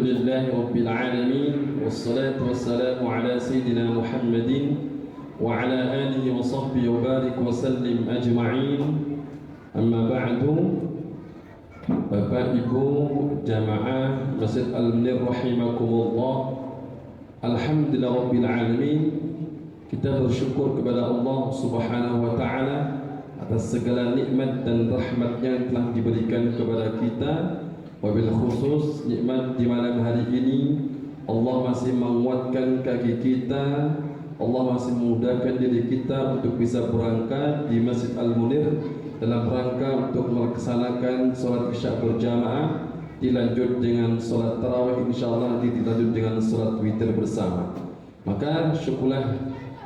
Alhamdulillahi Rabbil Alamin, wassalatu wassalamu ala Sayyidina Muhammadin wa ala alihi wa sahbihi wa barik wa sallim ajma'in. Amma ba'du. Bapak Ibu jamaah Masjid Al-Munir rahimakumullah, alhamdulillah Rabbil Alamin, kita bersyukur kepada Allah Subhanahu wa Ta'ala atas segala nikmat dan rahmat yang telah diberikan kepada kita. Wabil khusus nikmat di malam hari ini, Allah masih menguatkan kaki kita, Allah masih memudahkan diri kita untuk bisa berangkat di Masjid Al-Munir dalam rangka untuk melaksanakan sholat isya berjamaah, dilanjut dengan sholat tarawih, insyaallah nanti dilanjut dengan sholat witir bersama. Maka syukurlah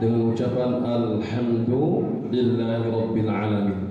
dengan ucapan Alhamdulillahi Rabbil Alamin.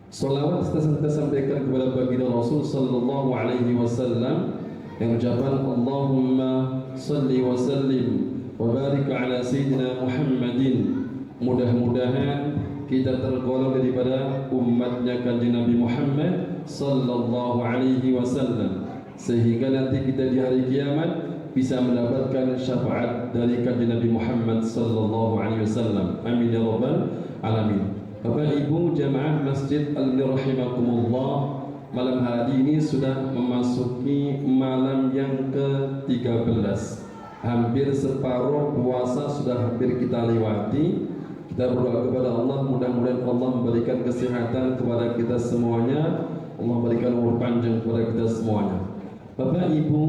Salawat kita sampaikan kepada baginda Rasul sallallahu alaihi wasallam yang ucapan Allahumma salli wa sallim wa barik ala Sayyidina Muhammadin. Mudah-mudahan kita tergolong daripada umatnya kanjeng Nabi Muhammad sallallahu alaihi wasallam, sehingga nanti kita di hari kiamat bisa mendapatkan syafaat dari kanjeng Nabi Muhammad sallallahu alaihi wasallam. Amin ya rabbal alamin. Bapak Ibu jamaah Masjid Al-Munir rahimakumullah, malam hari ini sudah memasuki malam yang ke-13. Hampir separuh puasa sudah hampir kita lewati. Kita berdoa kepada Allah, mudah-mudahan Allah memberikan kesehatan kepada kita semuanya, Allah memberikan umur panjang kepada kita semuanya. Bapak Ibu,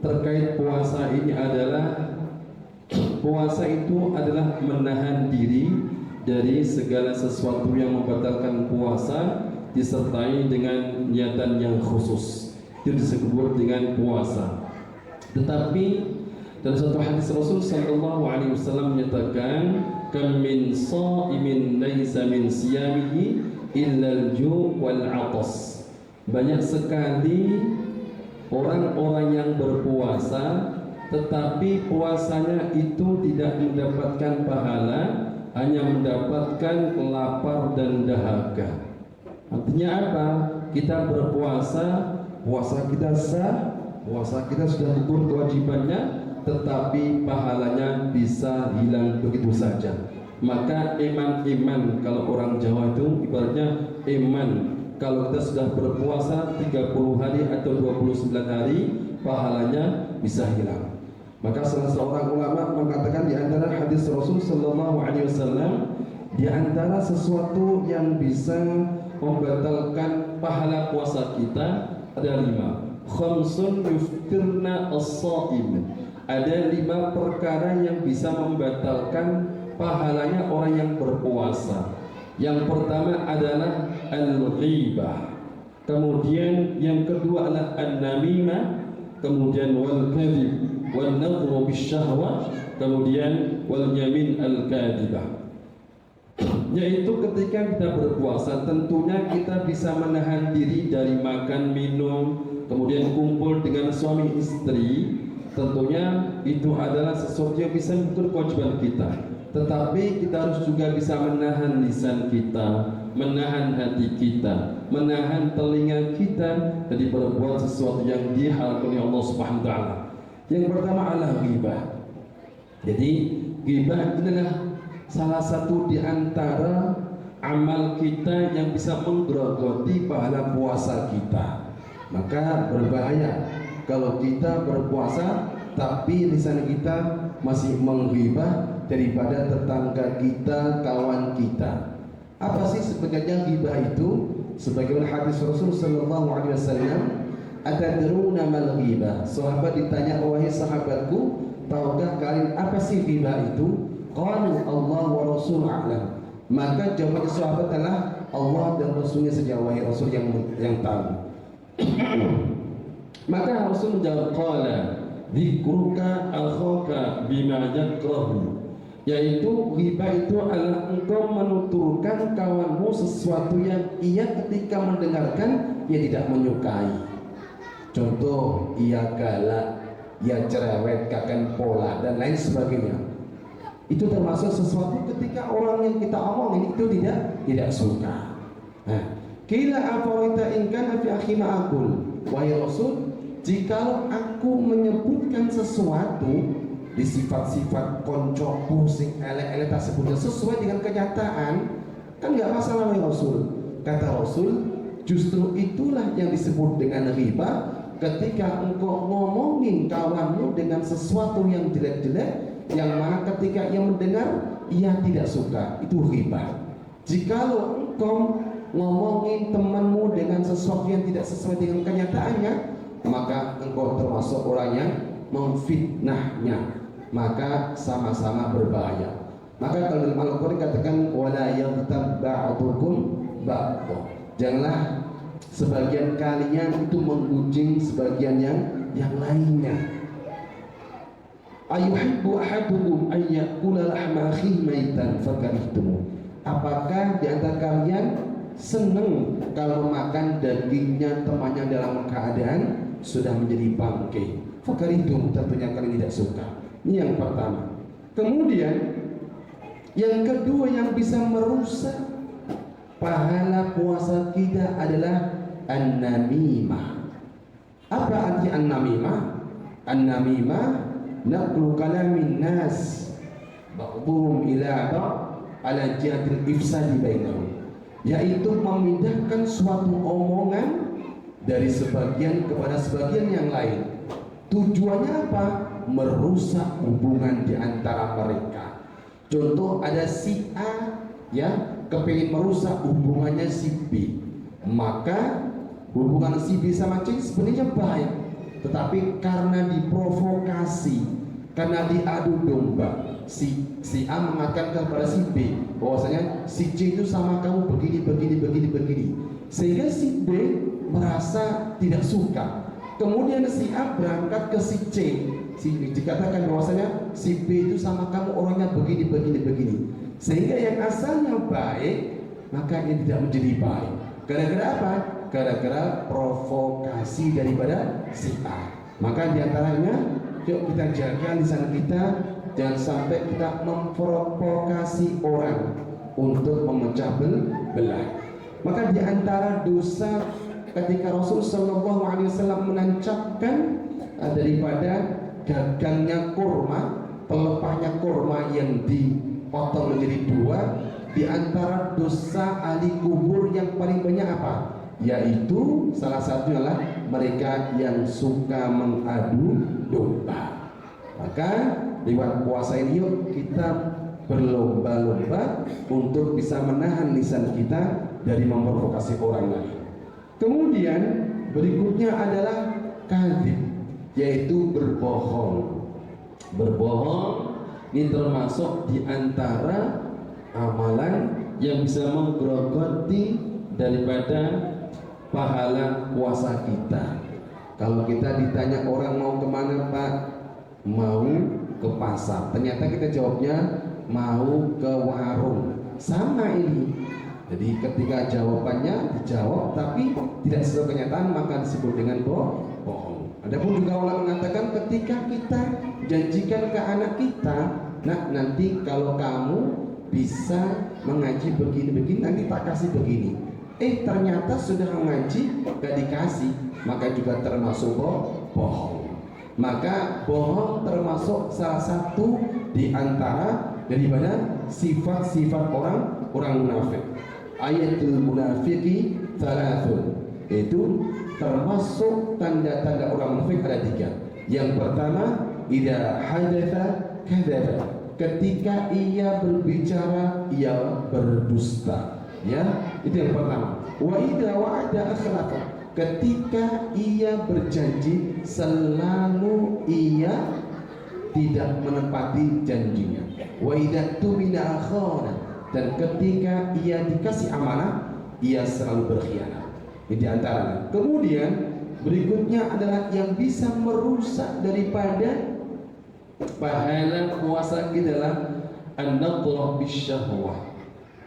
terkait puasa ini adalah, puasa itu adalah menahan diri dari segala sesuatu yang membatalkan puasa disertai dengan niatan yang khusus. Itu disebut dengan puasa. Tetapi dalam satu hadis Rasul sallallahu alaihi wasallam menyatakan, kam min shaimin laisa min siyamihi illa al-ju' wal 'atas. Banyak sekali orang-orang yang berpuasa tetapi puasanya itu tidak mendapatkan pahala, hanya mendapatkan lapar dan dahaga. Artinya apa? Kita berpuasa, puasa kita sah, puasa kita sudah gugur kewajibannya, tetapi pahalanya bisa hilang begitu saja. Maka iman, kalau orang Jawa itu ibaratnya iman, kalau kita sudah berpuasa 30 hari atau 29 hari, pahalanya bisa hilang. Maka salah seorang ulama mengatakan di antara hadis Rasul sallallahu alaihi wasallam, di antara sesuatu yang bisa membatalkan pahala puasa kita ada 5. Khamsun yuftirna as-shaim. Ada 5 perkara yang bisa membatalkan pahalanya orang yang berpuasa. Yang pertama adalah al-ghibah. Kemudian yang kedua adalah an-namimah, kemudian wal-kadhib wal nadhru bisyahwah, kemudian wal yamin al-kadhibah. Yaitu ketika kita berpuasa tentunya kita bisa menahan diri dari makan, minum, kemudian kumpul dengan suami istri. Tentunya itu adalah sesuatu yang bisa mengukur kewajiban kita. Tetapi kita harus juga bisa menahan lisan kita, menahan hati kita, menahan telinga kita dari berbuat sesuatu yang dihalalkan oleh Allah Subhanahu wa Ta'ala. Yang pertama adalah ghibah. Jadi ghibah adalah salah satu di antara amal kita yang bisa menggerogoti pahala puasa kita. Maka berbahaya kalau kita berpuasa tapi lisan kita masih menghibah daripada tetangga kita, kawan kita. Apa sih sebenarnya ghibah itu? Sebagaimana hadis Rasul sallallahu alaihi wasallam, atadruna mal ghibah? Sahabat ditanya, wahai sahabatku, tahukah kalian apa sih ghibah itu? Qalu Allah wa Rasul a'lam. Maka jawaban sahabat adalah Allah dan Rasulnya saja, wahai Rasul yang tahu. Maka Rasul menjawab, qala dzikruka akhaka bima yakrahu. Yaitu ghibah itu adalah engkau menuturkan kawanmu sesuatu yang ia ketika mendengarkan ia tidak menyukai. Contoh, ia galak, ia cerewet, kakek pola dan lain sebagainya. Itu termasuk sesuatu ketika orang yang kita omongin itu tidak suka. Kila afawaita in kana fi akhina aqul. Wahai Rasul, jikalau aku menyebutkan sesuatu di sifat-sifat konco pusing elek-elek tersebut sesuai dengan kenyataan, kan nggak masalah ya Rasul. Kata Rasul, justru itulah yang disebut dengan riba, ketika engkau ngomongin kawanmu dengan sesuatu yang jelek-jelek, yang mana ketika ia mendengar ia tidak suka, itu riba. Jikalau engkau ngomongin temanmu dengan sesuatu yang tidak sesuai dengan kenyataannya, maka engkau termasuk orang yang memfitnahnya, maka sama-sama berbahaya. Maka kalau dalam Al-Quran dikatakan wala yaghtab ba'dukum ba'd, janganlah sebagian kalian itu menggunjing sebagian yang lainnya. Ayuhibbu ahadukum an ya'kula lahma akhihi maitan fakarihtum, apakah di antara kalian senang kalau makan dagingnya temannya dalam keadaan sudah menjadi bangkai? Fakarihtum, tentunya kalian tidak suka. Ini yang pertama. Kemudian yang kedua yang bisa merusak pahala puasa kita adalah an-namimah. Apa arti an-namimah? An-namimah naqlu kalamin nas ba'dhum ila ba'd ala jihadil ifsadi bainahum, yaitu memindahkan suatu omongan dari sebagian kepada sebagian yang lain. Tujuannya apa? Merusak hubungan di antara mereka. Contoh, ada si A ya kepingin merusak hubungannya si B, maka hubungan si B sama C sebenarnya baik, tetapi karena diprovokasi, karena diadu domba, si A mengatakan kepada si B bahwasanya si C itu sama kamu begini, sehingga si B merasa tidak suka. Kemudian si A berangkat ke si C, dikatakan bahwasanya si B itu sama kamu orangnya begini, sehingga yang asalnya baik maka ini tidak menjadi baik. Gara-gara apa? Gara-gara provokasi daripada si A. Maka diantaranya, yuk kita jaga lisan kita, jangan sampai kita memprovokasi orang untuk memecah belah. Maka diantara dosa ketika Rasul Shallallahu Alaihi Wasallam menancapkan daripada gagangnya kurma, pelepahnya kurma yang dipotong menjadi dua, di antara dosa ahli kubur yang paling banyak apa? Yaitu salah satunya adalah mereka yang suka mengadu domba. Maka lewat puasa ini yuk kita berlomba-lomba untuk bisa menahan lisan kita dari memprovokasi orang lain. Kemudian berikutnya adalah kadzib, yaitu berbohong. Berbohong ini termasuk di antara amalan yang bisa menggerogoti daripada pahala puasa kita. Kalau kita ditanya orang mau kemana Pak? Mau ke pasar. Ternyata kita jawabnya mau ke warung. Sama ini. Jadi ketika jawabannya dijawab tapi tidak sesuai kenyataan, maka disebut dengan bohong. Adapun juga ulama mengatakan ketika kita janjikan ke anak kita, nah nanti kalau kamu bisa mengaji begini, nanti tak kasih begini. Ternyata sudah mengaji gak dikasih, maka juga termasuk bohong. Maka bohong termasuk salah satu di antara daripada sifat-sifat orang munafik. Ayatul munafiqi thalathun, itu termasuk tanda-tanda orang munafik ada 3. Yang pertama, idza hadatsa kadzaba, ketika ia berbicara ia berdusta, ya, itu yang pertama. Wa idza wa'ada akhlafa, ketika ia berjanji selalu ia tidak menepati janjinya. Wa idza tumina akhana, dan ketika ia dikasih amanah ia selalu berkhianat. Ini diantaranya. Kemudian berikutnya adalah yang bisa merusak daripada pahala puasa kita adalah an-nadhrah bisyahwah.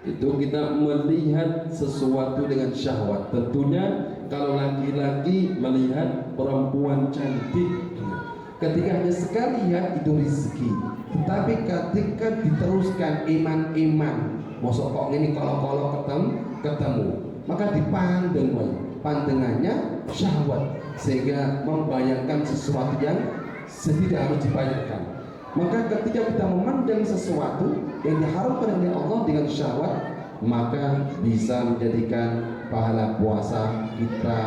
Itu kita melihat sesuatu dengan syahwat. Tentunya kalau laki-laki melihat perempuan cantik, ketika hanya sekali lihat itu rezeki. Tetapi ketika diteruskan iman, mosok kok ini kalau ketemu, maka dipandang, pandangannya syahwat. sehingga membayangkan sesuatu yang tidak harus dibayangkan. Maka ketika kita memandang sesuatu yang diharamkan oleh Allah dengan syahwat, maka bisa menjadikan pahala puasa kita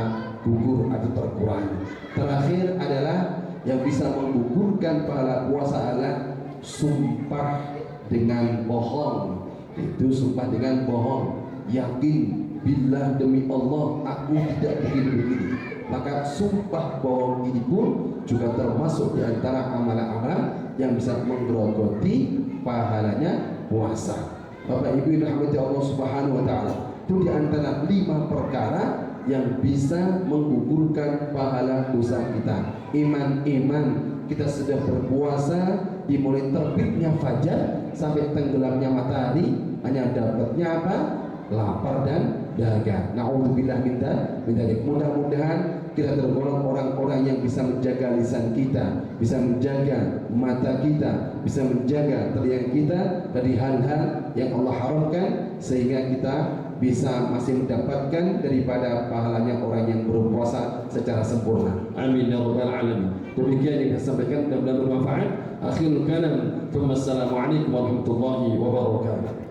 gugur atau terkurangi. Terakhir adalah yang bisa menggugurkan pahala puasa adalah sumpah dengan bohong. Itu sumpah dengan bohong, yakin billah demi Allah aku tidak begini-begini. Maka sumpah bohong ini pun juga termasuk di antara amalan-amalan yang bisa menggerogoti pahalanya puasa. Bapak Ibu yang dirahmati Allah Subhanahu wa taala, itu di antara 5 perkara yang bisa menggugurkan pahala dosa kita. Iman kita sudah berpuasa dimulai terbitnya fajar sampai tenggelamnya matahari, hanya dapatnya apa? Lapar dan dahaga. Na'udzubillah min dzalik. Mudah-mudahan kita tergolong orang-orang yang bisa menjaga lisan kita, bisa menjaga mata kita, bisa menjaga telinga kita dari hal-hal yang Allah haramkan, sehingga kita bisa masih mendapatkan daripada pahalanya orang yang berpuasa secara sempurna. Amin ya rabbal alamin. Demikian yang saya sampaikan, mudah-mudahan bermanfaat. Akhirul kalam, assalamualaikum warahmatullahi wabarakatuh.